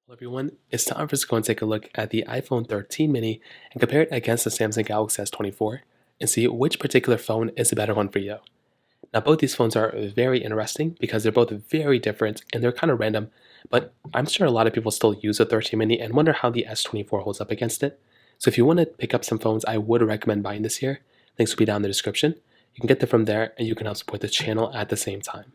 Hello everyone, it's time for us to go and take a look at the iPhone 13 mini and compare it against the Samsung Galaxy S24 and see which particular phone is the better one for you. Now both these phones are very interesting because they're both very different and they're kind of random, but I'm sure a lot of people still use the 13 mini and wonder how the S24 holds up against it. So if you want to pick up some phones I would recommend buying this year, links will be down in the description. You can get them from there and you can help support the channel at the same time.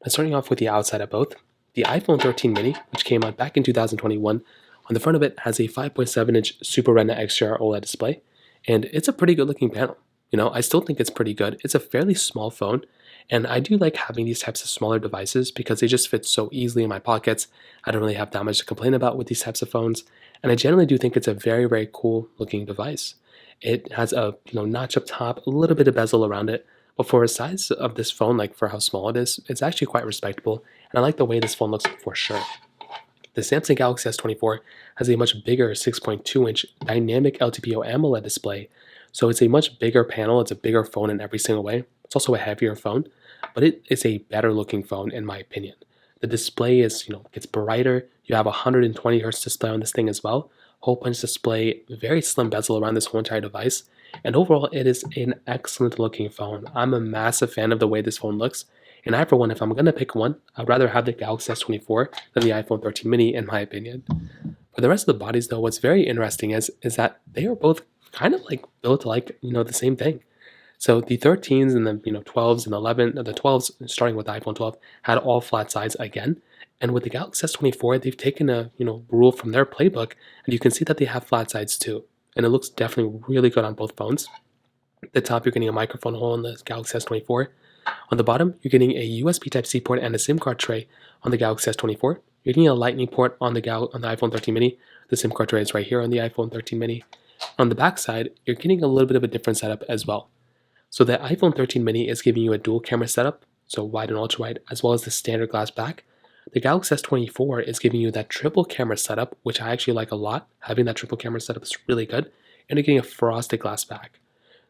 Now starting off with the outside of both, the iPhone 13 mini, which came out back in 2021, on the front of it has a 5.7-inch Super Retina XDR OLED display, and it's a pretty good looking panel. I still think it's pretty good. It's a fairly small phone, and I do like having these types of smaller devices because they just fit so easily in my pockets. I don't really have that much to complain about with these types of phones, and I generally do think it's a very, very cool looking device. It has a notch up top, a little bit of bezel around it, but for the size of this phone, like for how small it is, it's actually quite respectable, and I like the way this phone looks for sure. The Samsung Galaxy S24 has a much bigger 6.2-inch dynamic LTPO AMOLED display, so it's a much bigger panel, it's a bigger phone in every single way. It's also a heavier phone, but it is a better looking phone in my opinion. The display is, gets brighter. You have a 120 hertz display on this thing as well. Hole punch display, very slim bezel around this whole entire device. And overall, it is an excellent looking phone. I'm a massive fan of the way this phone looks. And I, for one, if I'm going to pick one, I'd rather have the Galaxy S24 than the iPhone 13 mini, in my opinion. For the rest of the bodies, though, what's very interesting is that they are both kind of like built like, the same thing. So the 13s and the 12s and 11, the 12s starting with the iPhone 12 had all flat sides again. And with the Galaxy S24, they've taken a rule from their playbook, and you can see that they have flat sides too. And it looks definitely really good on both phones. At the top, you're getting a microphone hole on the Galaxy S24. On the bottom, you're getting a USB Type-C port and a SIM card tray on the Galaxy S24. You're getting a Lightning port on the iPhone 13 mini. The SIM card tray is right here on the iPhone 13 mini. On the back side, you're getting a little bit of a different setup as well. So the iPhone 13 mini is giving you a dual camera setup, so wide and ultra wide, as well as the standard glass back. The Galaxy S24 is giving you that triple camera setup, which I actually like a lot. Having that triple camera setup is really good, and you're getting a frosted glass back.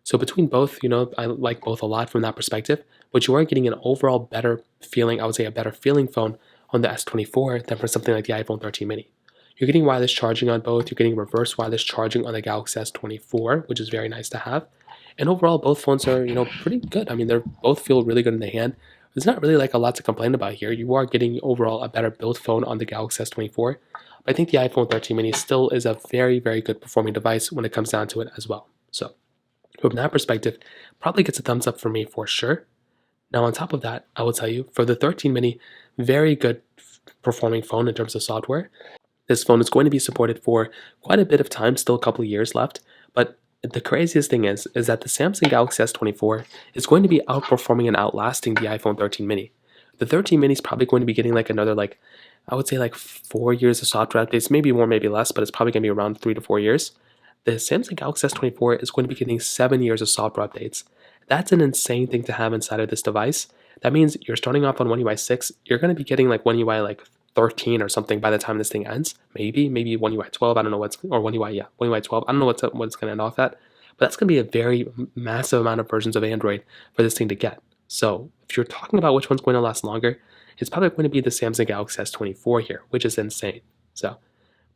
So between both, I like both a lot from that perspective, but you are getting an overall better feeling, I would say a better feeling phone on the S24 than for something like the iPhone 13 mini. You're getting wireless charging on both, you're getting reverse wireless charging on the Galaxy S24, which is very nice to have. And overall, both phones are, pretty good. I mean, they're both feel really good in the hand. There's not really like a lot to complain about here. You are getting overall a better built phone on the Galaxy S24. But I think the iPhone 13 mini still is a very, very good performing device when it comes down to it as well. So from that perspective, probably gets a thumbs up for me for sure. Now on top of that, I will tell you, for the 13 mini, very good performing phone in terms of software. This phone is going to be supported for quite a bit of time, still a couple of years left, but the craziest thing is that the Samsung Galaxy S24 is going to be outperforming and outlasting the iPhone 13 mini. The 13 mini is probably going to be getting like another I would say 4 years of software updates, maybe more, maybe less, but it's probably going to be around 3 to 4 years. The Samsung Galaxy S24 is going to be getting 7 years of software updates. That's an insane thing to have inside of this device. That means you're starting off on One UI 6, you're going to be getting One UI 13 or something by the time this thing ends. Maybe One UI 12. I don't know or One UI 12. I don't know what it's going to end off at, but that's going to be a very massive amount of versions of Android for this thing to get. So if you're talking about which one's going to last longer, it's probably going to be the Samsung Galaxy S24 here, which is insane. So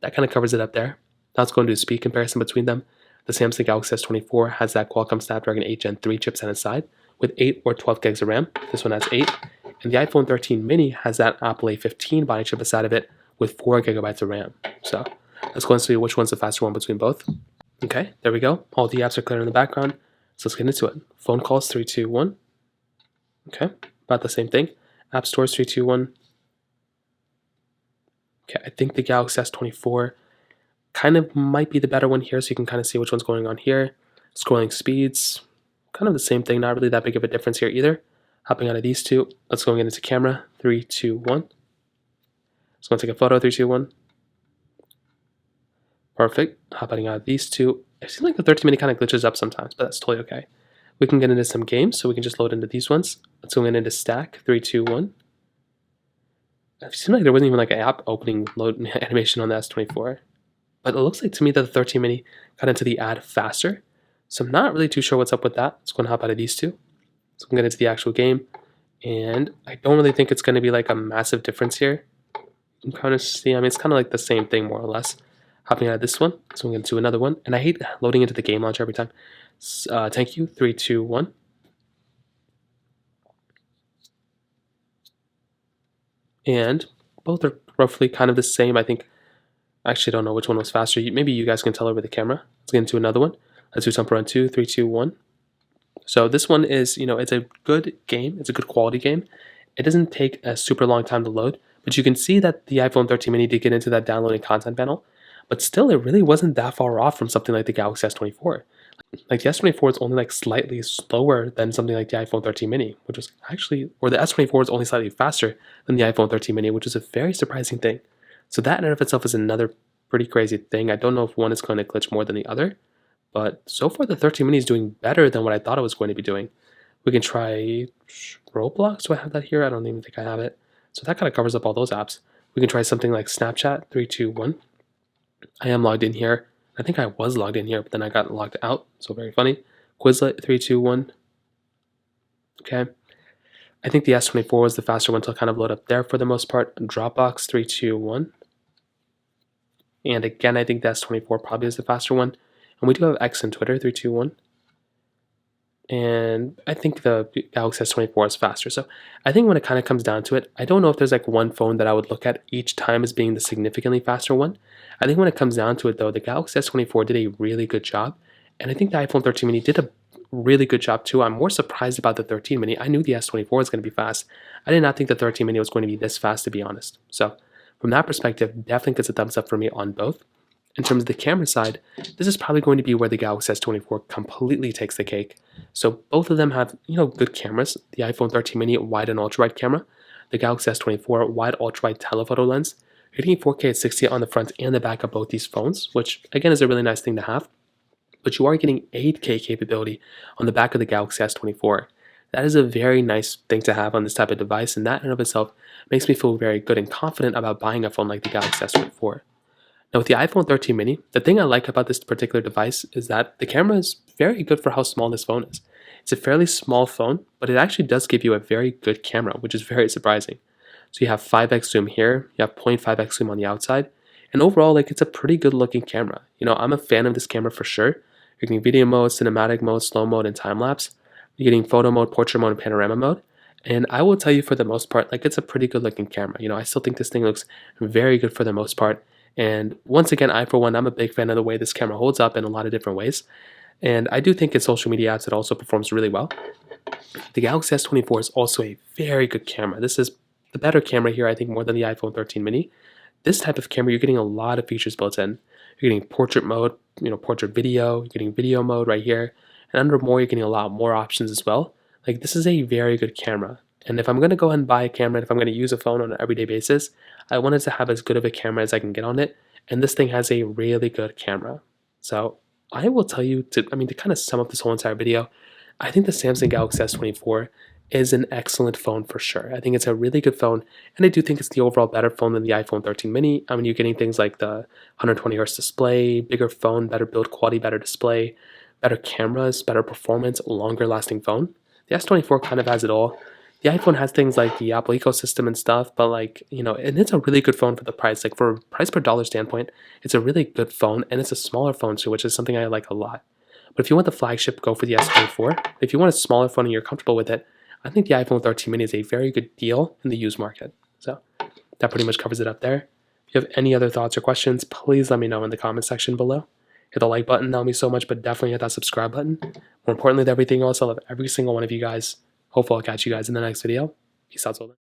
that kind of covers it up there. Now let's go into a speed comparison between them. The Samsung Galaxy S24 has that Qualcomm Snapdragon 8 Gen 3 chipset inside with 8 or 12 gigs of RAM. This one has 8. And the iPhone 13 mini has that Apple A15 body chip inside of it with 4 gigabytes of RAM. So let's go and see which one's the faster one between both. Okay, there we go. All the apps are clear in the background. So let's get into it. Phone calls 3, 2, 1. Okay, about the same thing. App stores 3, 2, 1. Okay, I think the Galaxy S24 kind of might be the better one here, so you can kind of see which one's going on here. Scrolling speeds, kind of the same thing, not really that big of a difference here either. Hopping out of these two, let's go and get into camera. 3, 2, 1. Just going to take a photo. 3, 2, 1. Perfect. Hopping out of these two. It seems like the 13 mini kind of glitches up sometimes, but that's totally okay. We can get into some games, so we can just load into these ones. Let's go into stack. 3, 2, 1. It seems like there wasn't even an app opening load animation on the S24. But it looks like to me that the 13 mini got into the ad faster. So I'm not really too sure what's up with that. Let's go and hop out of these two. So I'm going to get into the actual game. And I don't really think it's going to be a massive difference here. You kind of see, I mean, it's kind of like the same thing more or less happening out of this one. So I'm going to do another one. And I hate loading into the game launcher every time. Thank you. 3, 2, 1. And both are roughly kind of the same. I think, I actually don't know which one was faster. Maybe you guys can tell over the camera. Let's get into another one. Let's do Temple Run 2, 3, 2, 1. So this one is, it's a good game. It's a good quality game. It doesn't take a super long time to load, but you can see that the iPhone 13 mini did get into that downloading content panel, but still it really wasn't that far off from something like the Galaxy S24. Like the S24 is only like slightly slower than something like the iPhone 13 mini, which was actually, or the S24 is only slightly faster than the iPhone 13 mini, which is a very surprising thing. So that in and of itself is another pretty crazy thing. I don't know if one is going to glitch more than the other, but so far the 13 mini is doing better than what I thought it was going to be doing. We can try Roblox. Do I have that here? I don't even think I have it. So that kind of covers up all those apps. We can try something like Snapchat, 3, 2, 1. I am logged in here. I think I was logged in here, but then I got logged out. So very funny. Quizlet, 3, 2, 1. Okay. I think the S24 was the faster one to kind of load up there for the most part. Dropbox, 3, 2, 1. And again, I think the S24 probably is the faster one. And we do have X and Twitter, 3, 2, 1. And I think the Galaxy S24 is faster. So I think when it kind of comes down to it, I don't know if there's like one phone that I would look at each time as being the significantly faster one. I think when it comes down to it though, the Galaxy S24 did a really good job. And I think the iPhone 13 mini did a really good job too. I'm more surprised about the 13 mini. I knew the S24 was going to be fast. I did not think the 13 mini was going to be this fast, to be honest. So from that perspective, definitely gets a thumbs up for me on both. In terms of the camera side, this is probably going to be where the Galaxy S24 completely takes the cake. So both of them have, good cameras. The iPhone 13 mini wide and ultra wide camera, the Galaxy S24 wide ultra wide telephoto lens. You're getting 4K at 60 on the front and the back of both these phones, which again is a really nice thing to have. But you are getting 8K capability on the back of the Galaxy S24. That is a very nice thing to have on this type of device, and that in and of itself makes me feel very good and confident about buying a phone like the Galaxy S24. Now with the iPhone 13 mini, the thing I like about this particular device is that the camera is very good for how small this phone is. It's a fairly small phone, but it actually does give you a very good camera, which is very surprising. So you have 5x zoom here, you have 0.5x zoom on the outside, and overall, it's a pretty good looking camera. I'm a fan of this camera for sure. You're getting video mode, cinematic mode, slow mode, and time lapse. You're getting photo mode, portrait mode, and panorama mode. And I will tell you for the most part, it's a pretty good looking camera. I still think this thing looks very good for the most part. And once again, for one, I'm a big fan of the way this camera holds up in a lot of different ways. And I do think in social media apps, it also performs really well. The Galaxy S24 is also a very good camera. This is the better camera here, I think, more than the iPhone 13 mini. This type of camera, you're getting a lot of features built in. You're getting portrait mode, portrait video, you're getting video mode right here. And under more, you're getting a lot more options as well. This is a very good camera. And if I'm going to go ahead and buy a camera, if I'm going to use a phone on an everyday basis, I wanted to have as good of a camera as I can get on it. And this thing has a really good camera. So I will tell you, to kind of sum up this whole entire video, I think the Samsung Galaxy S24 is an excellent phone for sure. I think it's a really good phone, and I do think it's the overall better phone than the iPhone 13 mini. You're getting things like the 120Hz display, bigger phone, better build quality, better display, better cameras, better performance, longer lasting phone. The S24 kind of has it all. The iPhone has things like the Apple ecosystem and stuff, but and it's a really good phone for the price. For a price per dollar standpoint, it's a really good phone, and it's a smaller phone too, which is something I like a lot. But if you want the flagship, go for the S24. If you want a smaller phone and you're comfortable with it, I think the iPhone 13 mini is a very good deal in the used market. So that pretty much covers it up there. If you have any other thoughts or questions, please let me know in the comment section below. Hit the like button, that'll mean so much, but definitely hit that subscribe button. More importantly than everything else, I love every single one of you guys. Hopefully I'll catch you guys in the next video. Peace out, Solden.